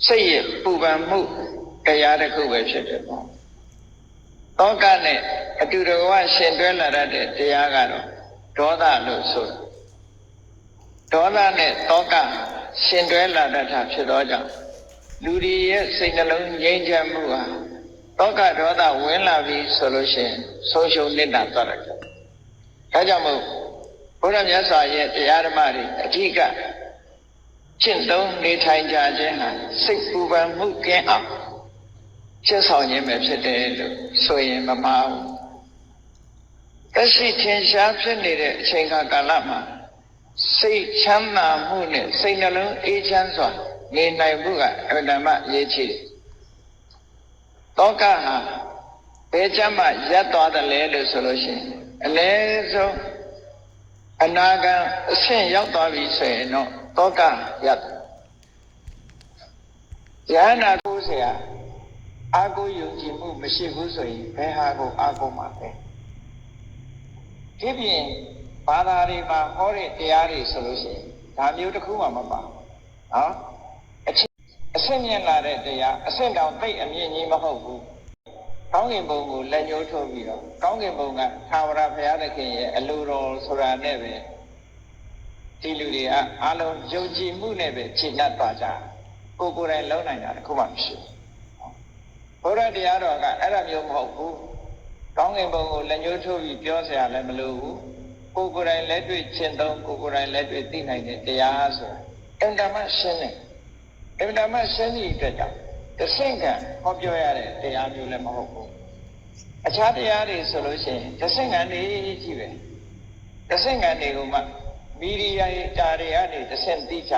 စိတ်ရဲ့ပူပန်မှုတရားတစ်ခုပဲဖြစ်တယ်ပေါ့တောကနဲ့အတူတကွရှင်တွဲလာတဲ့တရားကတော့ဒေါသလို့ဆိုတာဒေါသနဲ့တောကရှင်တွဲလာတတ်တာဖြစ်တော့ကြောင့်လူတွေရဲ့စိတ်နှလုံးငြိမ်းချမ်းမှုဟာတောကဒေါသဝင်လာပြီဆိုလို့ရှိရင်ဆုံးရှုံးနေတာသွားတယ်ဒါကြောင့်မို့ဘုရားမြတ်စွာရဲ့တရားဓမ္မတွေအဓိကကျင့်သုံးနေထိုင်ကြခြင်းဟာစိတ်ပူပန်မှုကင်းအောင်ကျင့်ဆောင်ခြင်းပဲဖြစ်တယ်လို့ဆိုရင်မမှားဘူးသက်ရှိထင်ရှားဖြစ်နေတဲ့အချိန်ကာလမှာစိတ်ချမ်းသာမှုနဲ့စိတ်နှလုံးအေးချမ်းစွာနေနိုင်မှုကအမှန်မှအရေးကြီးတယ်တောကဟာဘယ်ကျမှရပ်သွားတယ်လဲလို့ဆိုလို့ရှိရင်အနည်းဆုံးအနာဂံအဆင့်ရောက်သွားပြီဆိုရင်တော့တောကရပ်ယန္နာကိုဆရာအာကိုယုံကြည်မှုမရှိဘူးဆိုရင်ဘယ်ဟာကိုအာကိုမှာလဲဒီပြင်ဘာသာတွေမှာဟောတဲ့တရားတွေဆိုလို့ရှိရင်ဒါမျိုးတစ်ခုမှမပါဘူးနော်အဆင့်မြင့်လာတဲ့တရားအဆင့်တောင်သိအမြင့်ကြီးမဟုတ်ဘူးကောင်းကင်ဘုံကိုလက်ညှိုးထိုးပြီးတော့ကောင်းကင်ဘုံကသာဝရဘုရားသခင်ရဲ့အလိုတော်ဆိုတာနဲ့ပဲဒီလူတွေကအားလုံးယုံကြည်မှုနဲ့ပဲခြေနှက်သွားကြကိုယ်တိုင်လုံးနိုင်တာတစ်ခုမှမရှိဘူးဘုရားတရားတော်ကအဲ့ဒါမျိုးမဟုတ်ဘူးကောင်းကင်ဘုံကိုလက်ညှိုးထိုးပြီးပြောစရာလည်းမလိုဘူးကိုယ်တိုင်လက်တွေ့ရှင်းသုံးကိုယ်တိုင်လက်တွေ့သိနိုင်တဲ့တရားဆိုတာအင်တာမရှင်းတယ်အင်တာမရှင်းသည့်အတွက်ကြောင့်တဆင့်ကဟောပြောရတဲ့တရားမျိုးလည်းမဟုတ်ဘူးအခြားတရားတွေဆိုလို့ရှိရင်တဆင့်ကနေကြီးပဲတဆင့်ကနေကမှမီဒီယာတာတွေကနေတဆင့်သိကြ